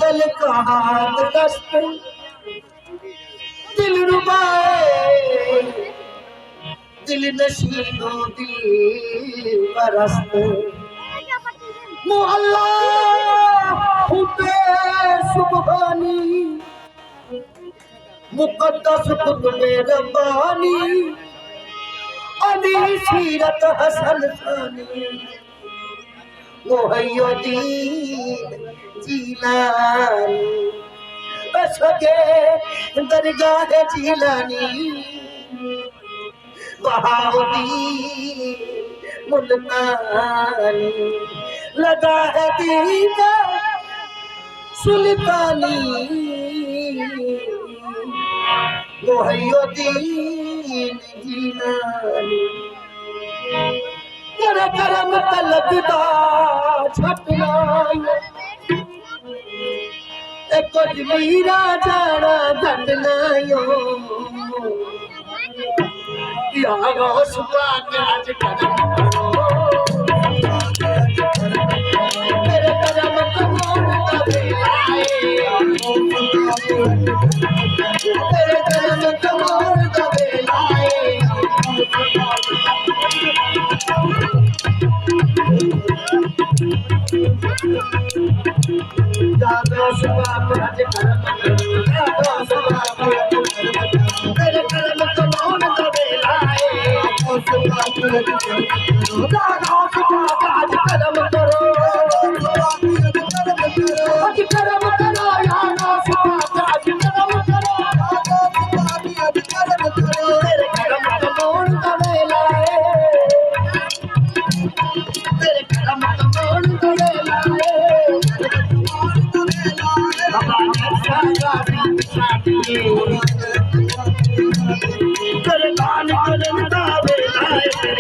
गल का हाथ दस्त दिल रुबाए दिल नशीनो दिल परस्त मोहल्ला हुबे सुबहानी मुकद्दस कुतुबे रब्बानी अली सीरत हसन सानी मोहय्यदीन जीलानी सगे दरगाह जीलानी बहाउद्दीन मुल्तानी लगा है दीदा सुल्तानी मोहय्यदीन जीलानी तेरे करम तलबदा छपना कुछ मीरा जाना घटनायो यारो सुबह के आज करम तेरे करम कमोड़ दबे आए तेरे करम कमोड़ दबे आए यारो सुबह के आज करम यारो सुबह तेरे करम कमोड़ दबे आए यारो सुबह आज करम करो आज करम करो यारो सुबह आज करम करो तेरे करम कमोड़ दबे लाए तेरे करम कमोड़ दबे लाए तेरे कान करम दबे लाए तेरे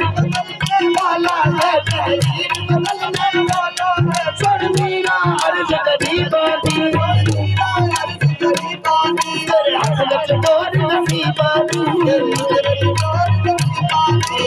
वाला है तहसीर बदलने वाला है छोड़ मीरा अर्ज गरीबा दी तेरे हाथ में चोर नसीबा दी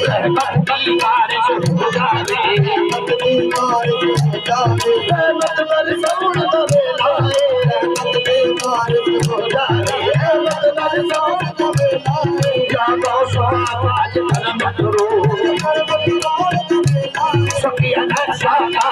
रहमत की बारिश हो जावे रहमत बरसाउण दा वेला रहमत की बारिश हो जावे रहमत बरसाउण दा वेला या गौसा आज धर्म करो सखिया नशा का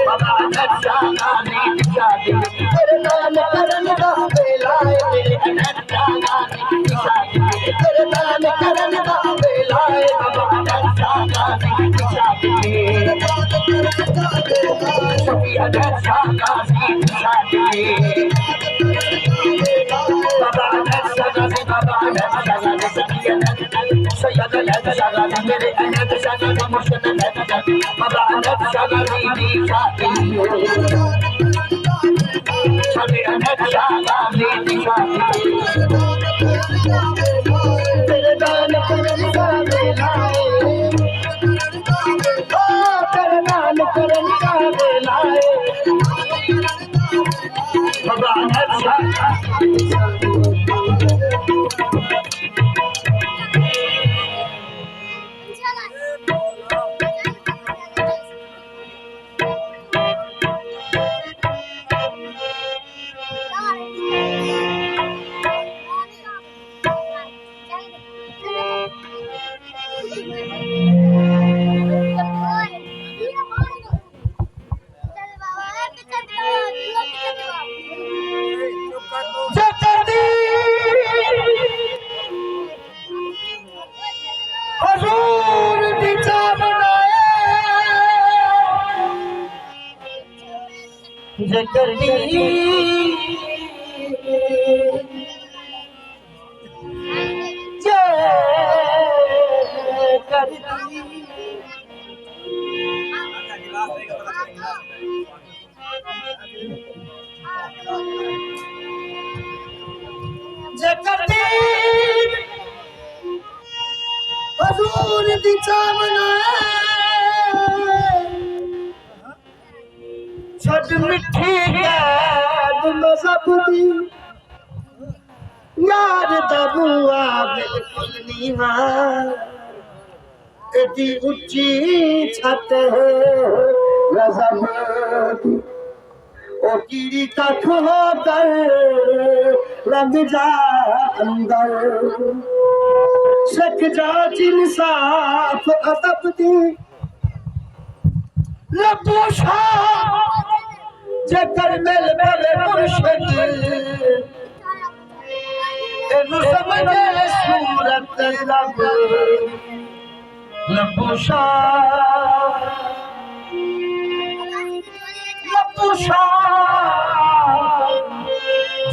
बाबा नशा का निशा दे तेरे नाम करन दा वेला मेरे नशा का निशा दे तेरे नाम करन दा वेला बाबा नशा का निशा दे सखिया नशा का निशा दे बाबा नशा का बाबा नशा का सखिया सैयद नशा का मेरे नशा का मुर्शिद नशा का बाबा नशा का निशा दे सखिया नशा का निशा दे तेरे दान करन का वेला तेरे दान करन का वेला बाबा नशा हजूर दी चावना छड़ मिठी कैद मज़हब दी यार दबुआ बिल्कुल नीवा एडी उच्ची छत है मज़हब दी ओ कीड़ी का खोदर लग जा अंदर सख जा इंसाफ अदब दी लबो शाह जेकर मिल मेरे मुर्शिद एनु समझे सूरत लब लबो शाह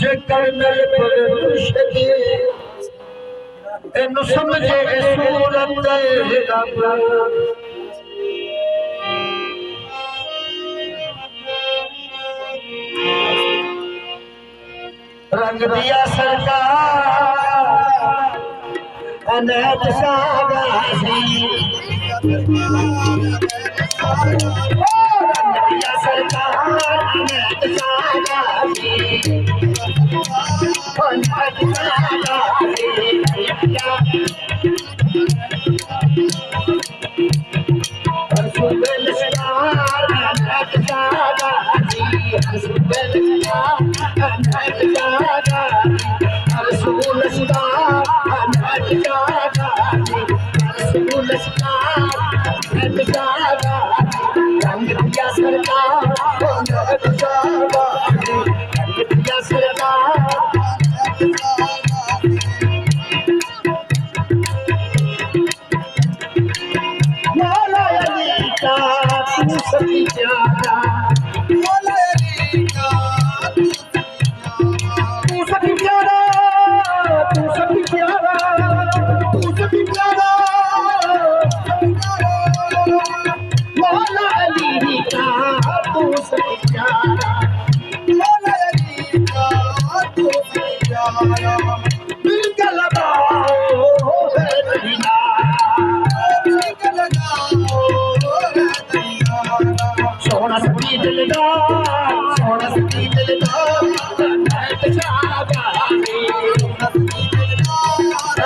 जेकर मिल मेरे मुर्शिद एनु समझे सूरत लब रंग दिया सरकार अनहद शागाजी रंग दिया सरकार अनहद शागाजी अनहद शागाजी सोना सती दिलदार, सोना सती दिलदार, अनहद शागानी,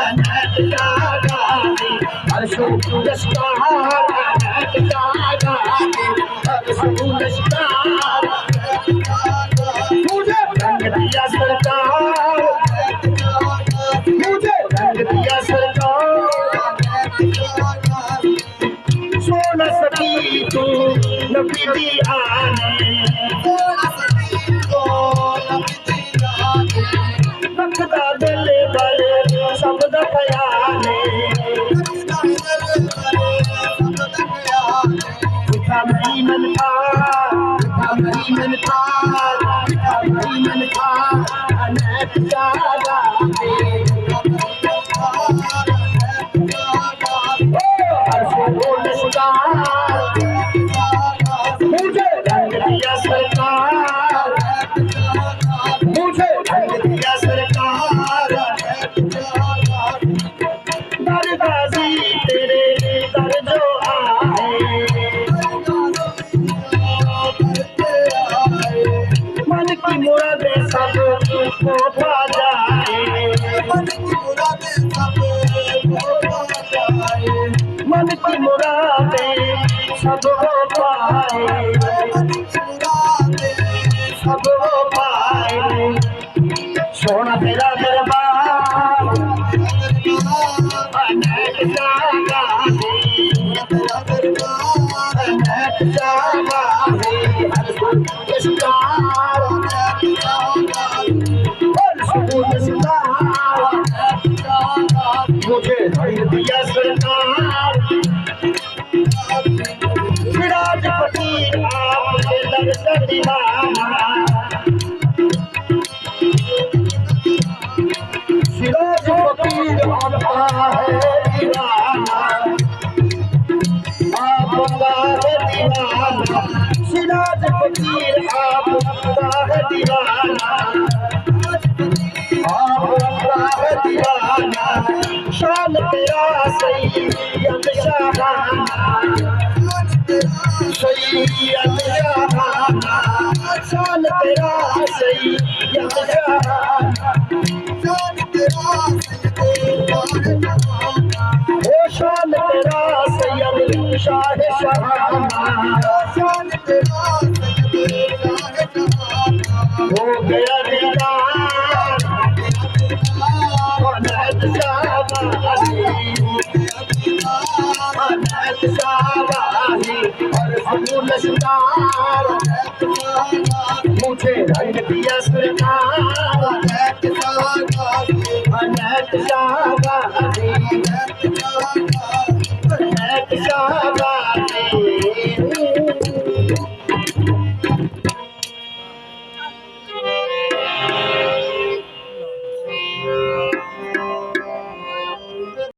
अनहद शागानी, अर्शो लश्कार, अनहद शागानी, अर्शो लश्कार, मुझे रंग दिया सरकार, मुझे रंग दिया सरकार, सोना सती तू नबी दी आने, रखदा दिल बड़े सब दा ख्याले, पिता महीमन था, पिता महीमन था, पिता महीमन था, अनहद शागानी, अर्शो लश्कार, मुझे रंग दिया सरकार, मुझे रंग दिया सरकार, दरगाजी तेरे दर जो आए, मन की मुरादें सब को पा जाए, मन की मुरादें सब हो पाए, सब हो पाए, सोना तेरा दरबार, अनहद शागानी, अनहद शागानी, अर्शो लश्कार, अर्शो लश्कार, मुझे रंग दिया सरकार, सिराज फकीर आपके दर का दीवाना, सिराज फकीर आपका है दीवाना, आपका है दीवाना, सिराज फकीर आपका है दीवाना, आपका है दीवाना, शान तेरा सैयद शाहाना, सैयद शाहाना, शान तेरा सैयद शाहाना, ओ शान तेरा सैयद शाह शाहाना, हो गया दीदार, अनहद शागानी, अनहद शागानी, अर्शो लश्कार, मुझे रंग दिया सरकार, अनहद शागानी, अनहद शागानी।